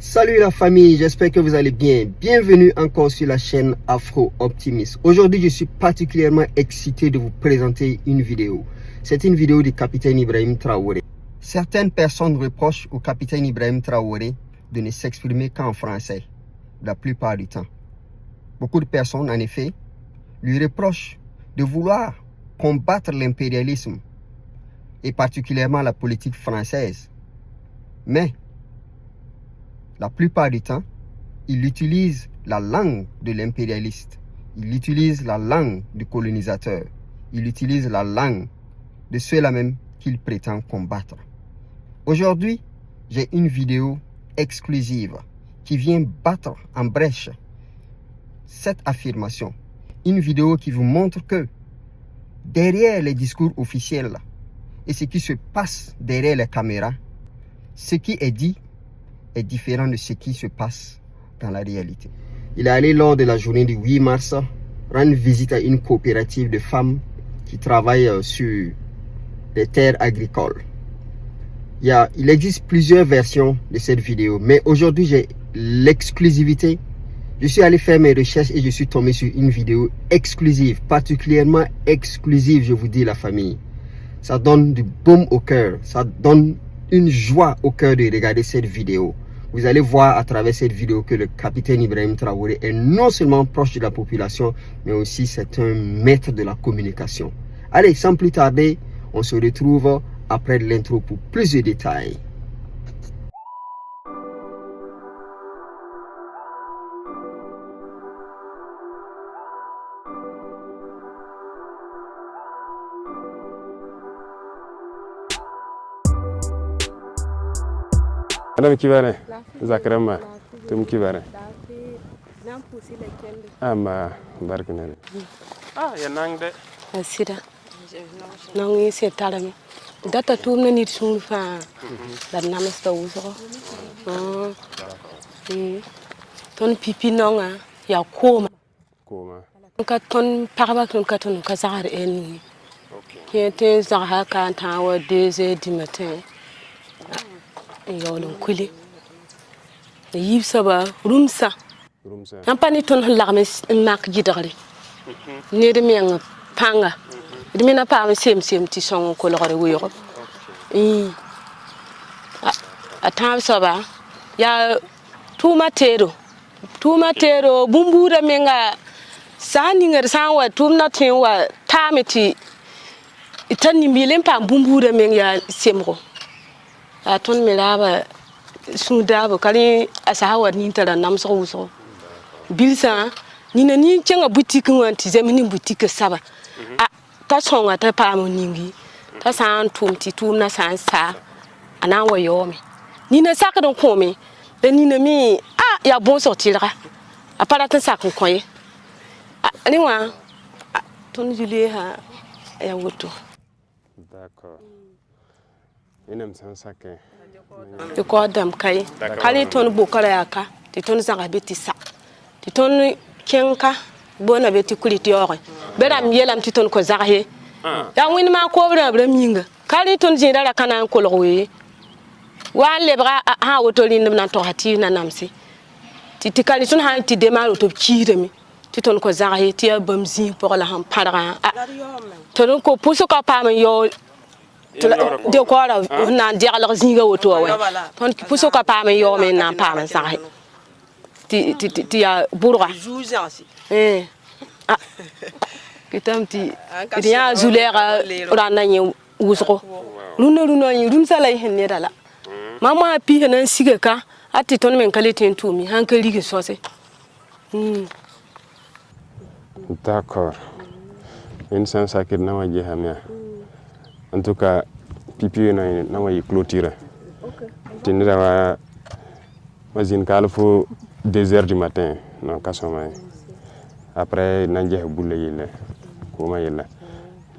Salut la famille, j'espère que vous allez bien. Bienvenue encore sur la chaîne Afro Optimist. Aujourd'hui, je suis particulièrement excité de vous présenter une vidéo. C'est une vidéo du capitaine Ibrahim Traoré. Certaines personnes reprochent au capitaine Ibrahim Traoré de ne s'exprimer qu'en français, la plupart du temps. Beaucoup de personnes, en effet, lui reprochent de vouloir combattre l'impérialisme et particulièrement la politique française. Mais la plupart du temps, il utilise la langue de l'impérialiste. Il utilise la langue du colonisateur. Il utilise la langue de ceux-là même qu'il prétend combattre. Aujourd'hui, j'ai une vidéo exclusive qui vient battre en brèche cette affirmation. Une vidéo qui vous montre que derrière les discours officiels et ce qui se passe derrière les caméras, ce qui est dit est différent de ce qui se passe dans la réalité. Il est allé lors de la journée du 8 mars rendre visite à une coopérative de femmes qui travaillent sur des terres agricoles. Il existe plusieurs versions de cette vidéo, mais aujourd'hui j'ai l'exclusivité. Je suis allé faire mes recherches et je suis tombé sur une vidéo exclusive, particulièrement exclusive, je vous dis la famille. Ça donne du baume au cœur, ça donne une joie au cœur de regarder cette vidéo. Vous allez voir à travers cette vidéo que le capitaine Ibrahim Traoré est non seulement proche de la population, mais aussi c'est un maître de la communication. Allez, sans plus tarder, on se retrouve après l'intro pour plus de détails. Madame Kivare, Zakrama, Tum Kivare. Ama Barkinere. Yanangde. Asida. Nangi se talami. Data tum na nit sun fa. Dan namasta uso. Ton pipi nonga ya koma. Koma. Ka ton parba ka ton ka zahar en. Yete zahar ka tawa 2h du matin. Yolon kuli yib saba rumsa ampani ton larme nak jidare ne de men panga de mena pa sem ti son ko lore wuyo atan saba ya tumatero bumbura menga sani ngar sanwa tumna tenwa tamiti itani milen pa bumbura men ya semro aton melaba sundabo kali asawa ni tara namso uso bilsa ni na ni cenga boutique wanti zemini boutique saba ta songa ta pa mo ningi ta san tumti tumna san sa ana wa yomi ni na saka don komi de ni na mi ya bon sortira apara ta saka koye ani wa ton julie ha ya woto. D'accord. Inem san sake. Ti ko dam kay kali ton bokara yaka ti ton zanga beti sa ti ton kenka bona beti kuliti ore beram yelam ti ton ko zahe ya win ma ko bra minga kali ton jinda la kana ko lowe wa lebra ha wotolin nan to hati na namsi ti kali ton ha ti demaro to kiremi ti ton ko zahe ti bamzi pour la ham padra ton ko puso ka pa man yo de ko ara na dialar zinga woto wa ton ki puso ka pa me yo me na pa man sahi ti ya burga kitam ti ya zulera rana nyi usro luna nyi rum sala hen ne dala mama pi hanan siga ka ati ton men kalitin tumi hankali gi sose. D'accord. Une sans sake na waje hamia. En tout cas, pipi na wayi clôture. Tinira wa mazine kalfo 2h du matin non kasoma. Après nanje bulle yile ko ma yile.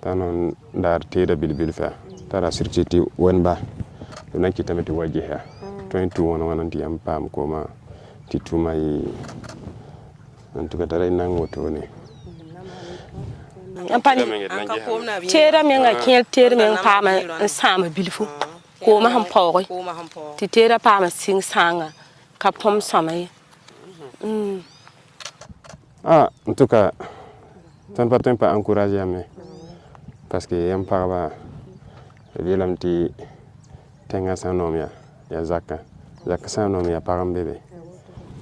Tanon dar teda bil fa. Tara circuiti wonba. Dona ki tamati waje ha. 22 wana nti am pam ko ma tituma yi. En tout cas tara nang woto ne. Ampani tera menga kel tera men pama sama bilfu ko ma ham pawre ti tera pama sing sanga ka pom samay en tout cas ton pas encourager mais parce que yam parba yelam ti tenga sanomia ya zakka sanomia param bébé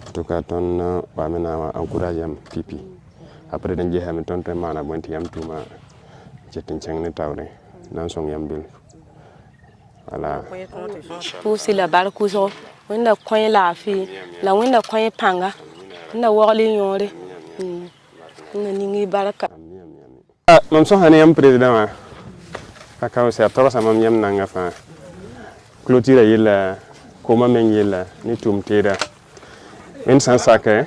en tout cas ton ba mena encourager am pipi après dañ jéxam ton mana bonti yam tuma jetin changni tawre nan song yam bil voilà pusi la barkuso wanda koy la fi la wanda koy panga na wali yore na ningi baraka mam so hani yam président wa kaka se atoro sa mam yam nanga fa clôture yilla koma men yilla ni tum tera en sans sake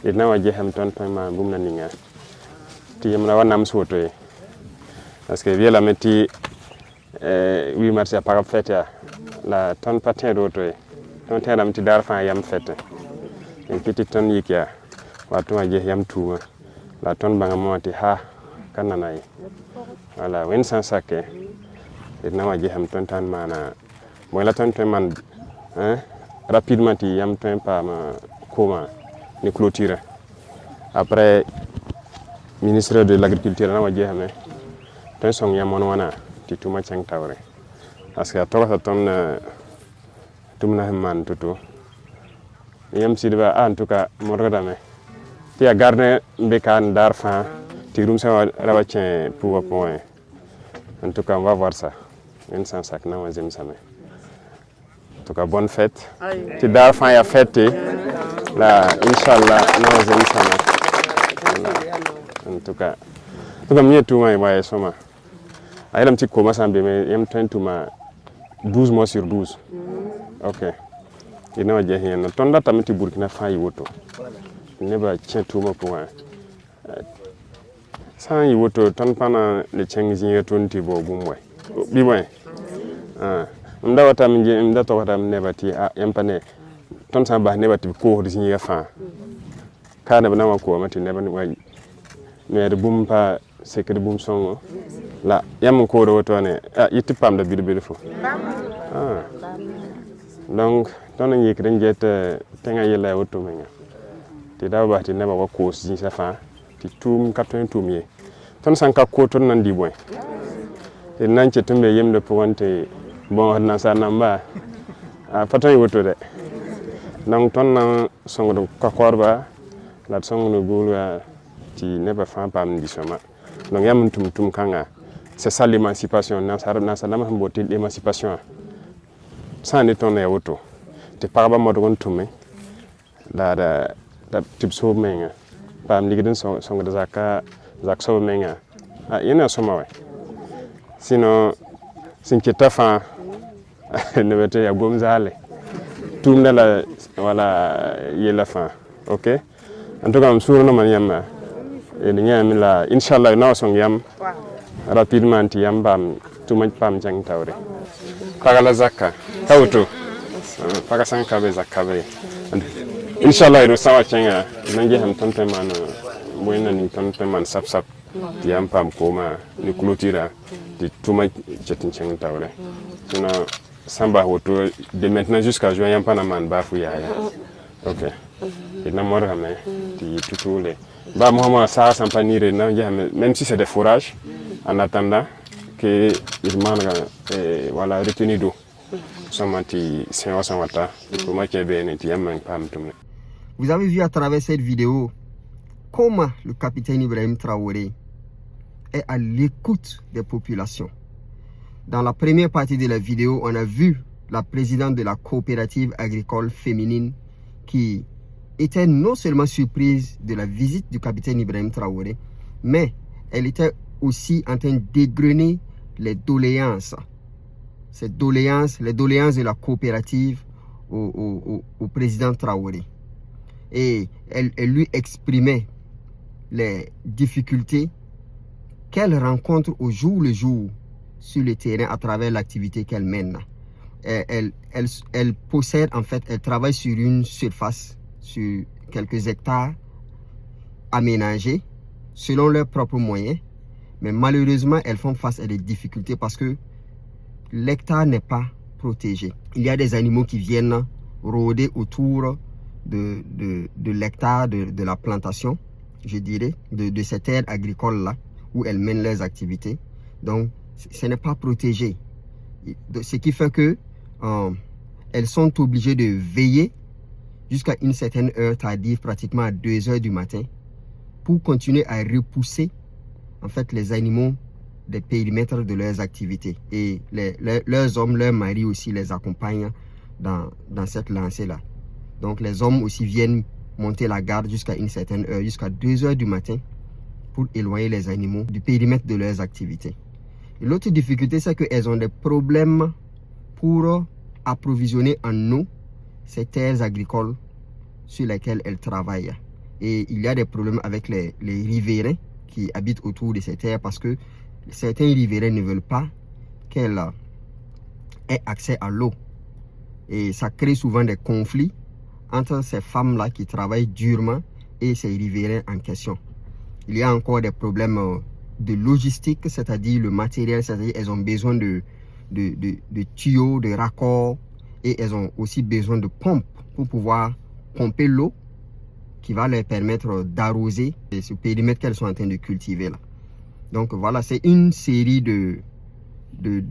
ina waje ham ton ma bum na ninga ti yam na wanam soto parce que viela metti 8 mars par fête la ton patin roto ton teram ti dar fa yam fête en petit ton yikia watu waje yam tuma la ton banga monti ha kananay voilà wen sans sake ina waje ham ton tan mana mo la ton man rapidement ti yam ton pa ma koma ni clôture après ministre de l'agriculture na waje hame ton song yam on wana ti tuma chang tawre parce que to sa ton tumna man tutu yam sidba en tout cas mo rodame ti a garder bekan darfa ti rum sa rawatien pour point en tout cas on va voir ça une sans sac na wazim samé en tout cas bonne fête ti darfa ya fête la inchallah na wazim samé en tout cas mieux tout moi ouais soma ayam ti commence en mais yam 12 mois sur 12 ok ina waje hen ton da tamiti Burkina Faso woto ne ba tient tout mo point sans y woto ton pana le chengzi ton ti bo gumwe bi moy mda wata mje mda to wata ne bati yam pane ton sa ba ne bati ko hodi singa fa kana bana ma ko mati ne ban way mais bum pa secret bum songo la yam ko do woto ne yitti pam da bidu fo donc ton ngi kren jet tenga yela woto menga ti da ba ti ne ba ko si sa fa ti tum 80 ye ton sanka ko ton nan di boy e nan ci tumbe yemde pour wonte bon na sa namba patan woto de donc ton na songo ko korba la songo no gulu ti ne ba fa pam di soma donc yam tum kanga c'est ça l'émancipation na sa lama mboti l'émancipation sans ne ton ya woto te parba mo don tumme da tipso menga pam ligidin songo da zakso menga yana soma we sinon sin kita fa ne bete ya gomzale tumna la wala yela fa ok en tout cas am suru no man yamma e ni nyami la inshallah na song yam rapidement yam bam tuma pam jang tawre pagala zakka tawto paga sanka be zakka be inshallah do sawa chenga nanje ham tonte man moyna ni tonte man sap yam pam koma ni clôture di tuma jetin chenga tawre tuna samba woto de maintenant jusqu'à juin yam pana man bafu ya ok ina mora me di tutule ba Mohamed ça s'empanir même si c'est des fourrages en attendant que il manque voilà retenu d'eau somati c'est wata pour moi qui est bien et yam pam tumne. Vous avez vu à travers cette vidéo comment le capitaine Ibrahim Traoré est à l'écoute des populations. Dans la première partie de la vidéo, on a vu la présidente de la coopérative agricole féminine qui était non seulement surprise de la visite du capitaine Ibrahim Traoré, mais elle était aussi en train d'égrener les doléances. Les doléances de la coopérative au président Traoré. Et elle lui exprimait les difficultés qu'elle rencontre au jour le jour sur le terrain à travers l'activité qu'elle mène. Elle possède, en fait, elle travaille sur une surface, sur quelques hectares aménagés selon leurs propres moyens. Mais malheureusement, elles font face à des difficultés parce que l'hectare n'est pas protégé. Il y a des animaux qui viennent rôder autour de l'hectare de la plantation, je dirais, de cette terre agricole-là, où elles mènent leurs activités. Donc, ce n'est pas protégé. Ce qui fait que elles sont obligées de veiller jusqu'à une certaine heure tardive, pratiquement à 2 heures du matin, pour continuer à repousser en fait les animaux des périmètres de leurs activités. Et leurs hommes, leurs maris aussi les accompagnent dans cette lancée-là. Donc les hommes aussi viennent monter la garde jusqu'à une certaine heure, jusqu'à 2 heures du matin, pour éloigner les animaux du périmètre de leurs activités. L'autre difficulté, c'est qu'elles ont des problèmes pour approvisionner en eau ces terres agricoles sur lesquelles elles travaillent. Et il y a des problèmes avec les riverains qui habitent autour de ces terres, parce que certains riverains ne veulent pas qu'elles aient accès à l'eau. Et ça crée souvent des conflits entre ces femmes-là qui travaillent durement et ces riverains en question. Il y a encore des problèmes de logistique, c'est-à-dire le matériel, c'est-à-dire elles ont besoin de tuyaux, de raccords, et elles ont aussi besoin de pompes pour pouvoir pomper l'eau qui va leur permettre d'arroser ce périmètre qu'elles sont en train de cultiver là. Donc voilà, c'est une série de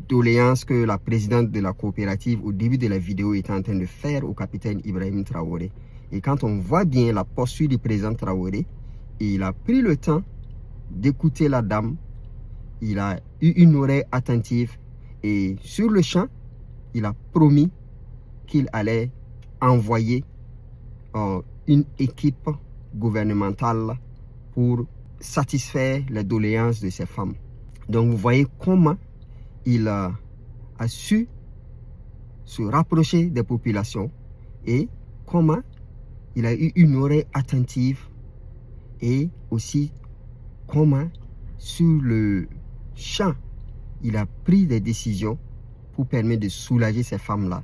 doléances que la présidente de la coopérative au début de la vidéo était en train de faire au capitaine Ibrahim Traoré. Et quand on voit bien la posture du président Traoré, il a pris le temps d'écouter la dame, il a eu une oreille attentive, et sur le champ, il a promis qu'il allait envoyer une équipe gouvernementale pour satisfaire les doléances de ces femmes. Donc vous voyez comment il a su se rapprocher des populations et comment il a eu une oreille attentive, et aussi comment sur le champ il a pris des décisions pour permettre de soulager ces femmes-là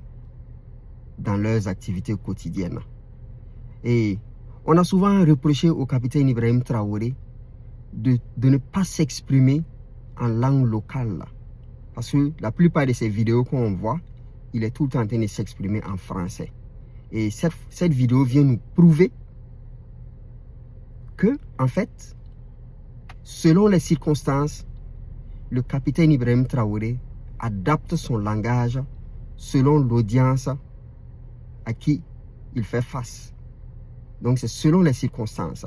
dans leurs activités quotidiennes. Et on a souvent reproché au capitaine Ibrahim Traoré de ne pas s'exprimer en langue locale. Parce que la plupart de ces vidéos qu'on voit, il est tout le temps en train de s'exprimer en français. Et cette vidéo vient nous prouver que, en fait, selon les circonstances, le capitaine Ibrahim Traoré adapte son langage selon l'audience à qui il fait face. Donc c'est selon les circonstances.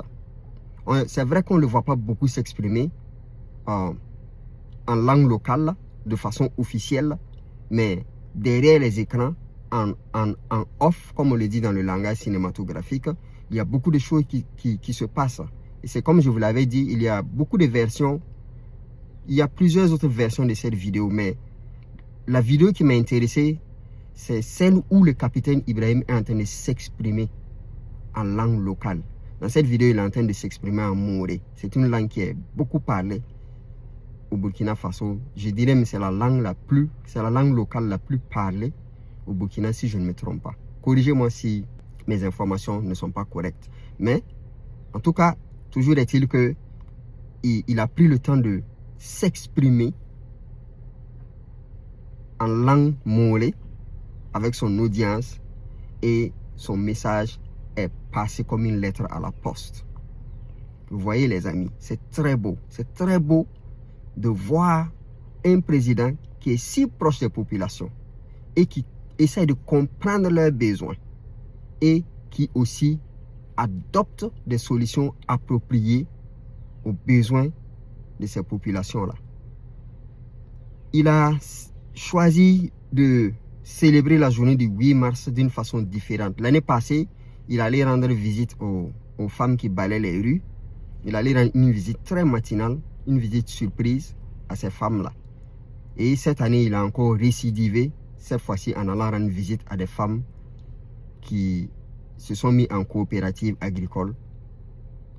C'est vrai qu'on ne le voit pas beaucoup s'exprimer en langue locale de façon officielle, mais derrière les écrans, en off, comme on le dit dans le langage cinématographique, il y a beaucoup de choses qui se passent. Et c'est comme je vous l'avais dit, il y a beaucoup de versions. Il y a plusieurs autres versions de cette vidéo, mais la vidéo qui m'a intéressé, c'est celle où le capitaine Ibrahim est en train de s'exprimer en langue locale. Dans cette vidéo, il est en train de s'exprimer en Moré. C'est une langue qui est beaucoup parlée au Burkina Faso. Je dirais que c'est la langue locale la plus parlée au Burkina, si je ne me trompe pas. Corrigez-moi si mes informations ne sont pas correctes. Mais, en tout cas, toujours est-il que il a pris le temps de s'exprimer en langue Moré avec son audience, et son message est passé comme une lettre à la poste. Vous voyez les amis, c'est très beau de voir un président qui est si proche des populations et qui essaie de comprendre leurs besoins et qui aussi adopte des solutions appropriées aux besoins de ces populations-là. Il a choisi de célébrer la journée du 8 mars d'une façon différente. L'année passée, il allait rendre visite aux femmes qui balaient les rues. Il allait rendre une visite très matinale, une visite surprise à ces femmes-là. Et cette année, il a encore récidivé, cette fois-ci en allant rendre visite à des femmes qui se sont mis en coopérative agricole.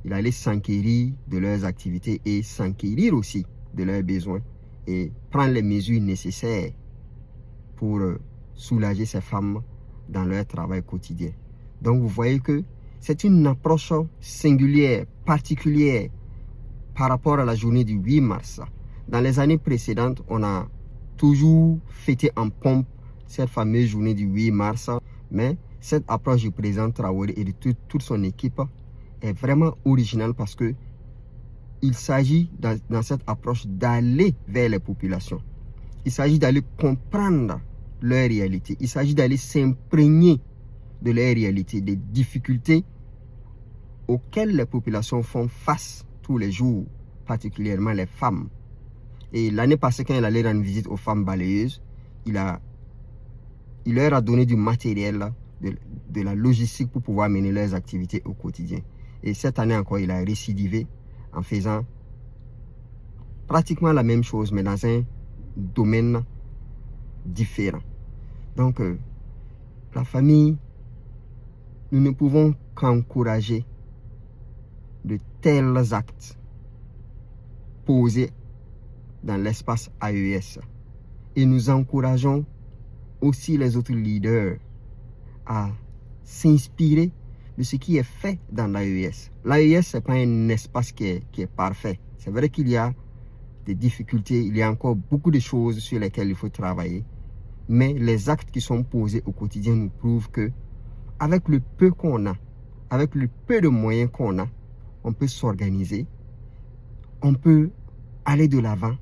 Il allait s'enquérir de leurs activités et s'enquérir aussi de leurs besoins et prendre les mesures nécessaires pour soulager ces femmes dans leur travail quotidien. Donc vous voyez que c'est une approche singulière, particulière par rapport à la journée du 8 mars. Dans les années précédentes, on a toujours fêté en pompe cette fameuse journée du 8 mars, mais cette approche du président Traoré et de toute son équipe est vraiment originale parce que il s'agit dans cette approche d'aller vers les populations. Il s'agit d'aller comprendre leur réalité. Il s'agit d'aller s'imprégner de leur réalité, des difficultés auxquelles les populations font face tous les jours, particulièrement les femmes. Et l'année passée, quand il allait rendre visite aux femmes balayeuses, il leur a donné du matériel, de la logistique pour pouvoir mener leurs activités au quotidien. Et cette année encore, il a récidivé en faisant pratiquement la même chose, mais dans un domaine différent. Donc, la famille, nous ne pouvons qu'encourager de tels actes posés dans l'espace AES. Et nous encourageons aussi les autres leaders à s'inspirer de ce qui est fait dans l'AES. L'AES, ce n'est pas un espace qui est parfait. C'est vrai qu'il y a des difficultés, il y a encore beaucoup de choses sur lesquelles il faut travailler. Mais les actes qui sont posés au quotidien nous prouvent que, avec le peu qu'on a, avec le peu de moyens qu'on a, on peut s'organiser, on peut aller de l'avant,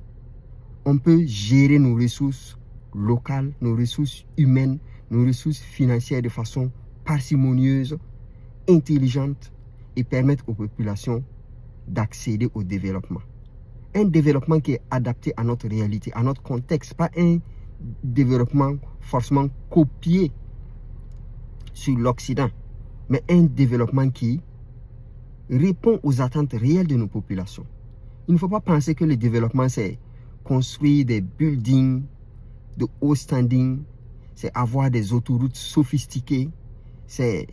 on peut gérer nos ressources locales, nos ressources humaines, nos ressources financières de façon parcimonieuse, intelligente et permettre aux populations d'accéder au développement. Un développement qui est adapté à notre réalité, à notre contexte, pas un développement forcément copié sur l'Occident, mais un développement qui répond aux attentes réelles de nos populations. Il ne faut pas penser que le développement, c'est construire des buildings de haut standing, c'est avoir des autoroutes sophistiquées, c'est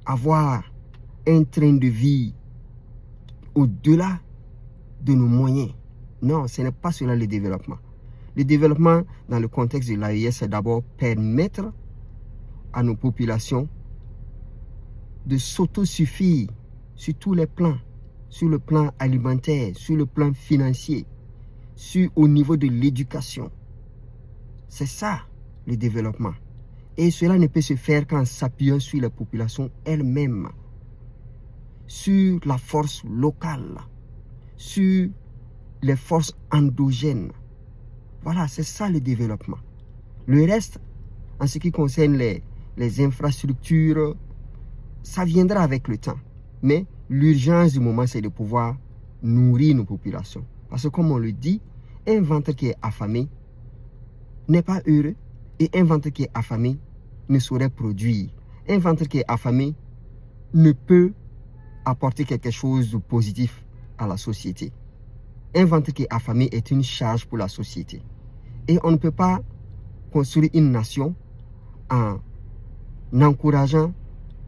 avoir un train de vie au-delà de nos moyens. Non, ce n'est pas cela le développement. Le développement dans le contexte de l'AES, c'est d'abord permettre à nos populations de s'autosuffire sur tous les plans, sur le plan alimentaire, sur le plan financier, au niveau de l'éducation. C'est ça le développement. Et cela ne peut se faire qu'en s'appuyant sur les populations elles-mêmes, sur la force locale, sur les forces endogènes. Voilà, c'est ça le développement. Le reste, en ce qui concerne les infrastructures, ça viendra avec le temps. Mais l'urgence du moment, c'est de pouvoir nourrir nos populations. Parce que comme on le dit, un ventre qui est affamé n'est pas heureux et un ventre qui est affamé ne saurait produire. Un ventre qui est affamé ne peut apporter quelque chose de positif à la société. Un ventre qui est affamé est une charge pour la société. Et on ne peut pas construire une nation en encourageant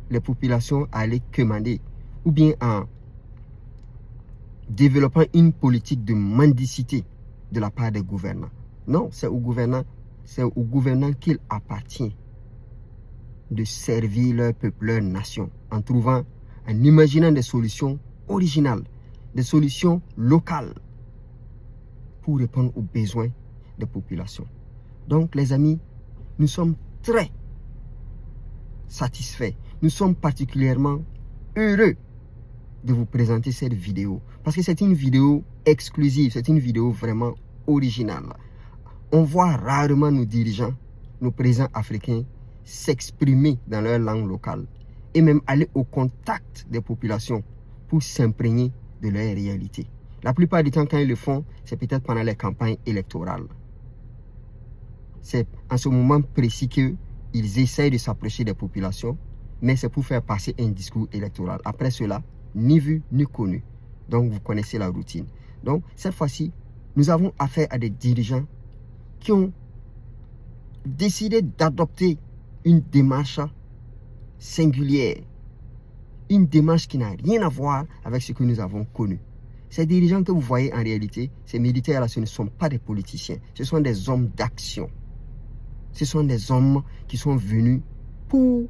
les populations à aller quémander ou bien en développant une politique de mendicité de la part des gouvernants. Non, c'est aux gouvernants qu'il appartient de servir leur peuple, leur nation, en imaginant des solutions originales, des solutions locales pour répondre aux besoins des populations. Donc, les amis, nous sommes très satisfaits. Nous sommes particulièrement heureux de vous présenter cette vidéo parce que c'est une vidéo exclusive, c'est une vidéo vraiment originale. On voit rarement nos dirigeants, nos présidents africains s'exprimer dans leur langue locale et même aller au contact des populations pour s'imprégner de leur réalité. La plupart du temps, quand ils le font, c'est peut-être pendant les campagnes électorales. C'est en ce moment précis qu'ils essayent de s'approcher des populations, mais c'est pour faire passer un discours électoral. Après cela, ni vu ni connu. Donc, vous connaissez la routine. Donc, cette fois-ci, nous avons affaire à des dirigeants qui ont décidé d'adopter une démarche singulière, une démarche qui n'a rien à voir avec ce que nous avons connu. Ces dirigeants que vous voyez en réalité, ces militaires-là, ce ne sont pas des politiciens, ce sont des hommes d'action. Ce sont des hommes qui sont venus pour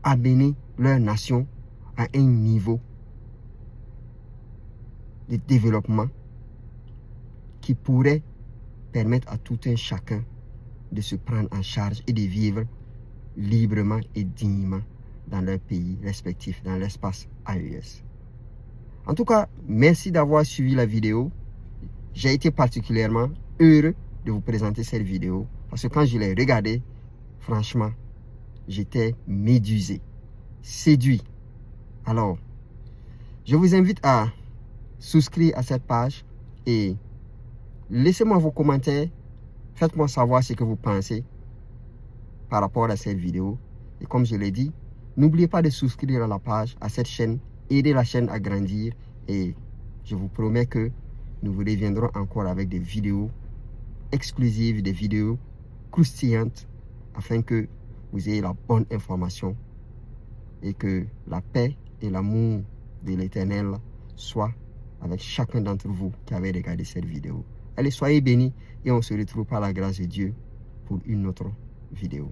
amener leur nation à un niveau de développement qui pourrait permettre à tout un chacun de se prendre en charge et de vivre librement et dignement dans leur pays respectif, dans l'espace AES. En tout cas, merci d'avoir suivi la vidéo. J'ai été particulièrement heureux de vous présenter cette vidéo parce que quand je l'ai regardée, franchement, j'étais médusé, séduit. Alors, je vous invite à souscrire à cette page et laissez-moi vos commentaires. Faites-moi savoir ce que vous pensez par rapport à cette vidéo. Et comme je l'ai dit, n'oubliez pas de souscrire à la page, à cette chaîne. Aidez la chaîne à grandir. Et je vous promets que nous vous reviendrons encore avec des vidéos exclusives, des vidéos croustillantes, afin que vous ayez la bonne information et que la paix et l'amour de l'Éternel soient avec chacun d'entre vous qui avez regardé cette vidéo. Allez, soyez bénis et on se retrouve par la grâce de Dieu pour une autre vidéo.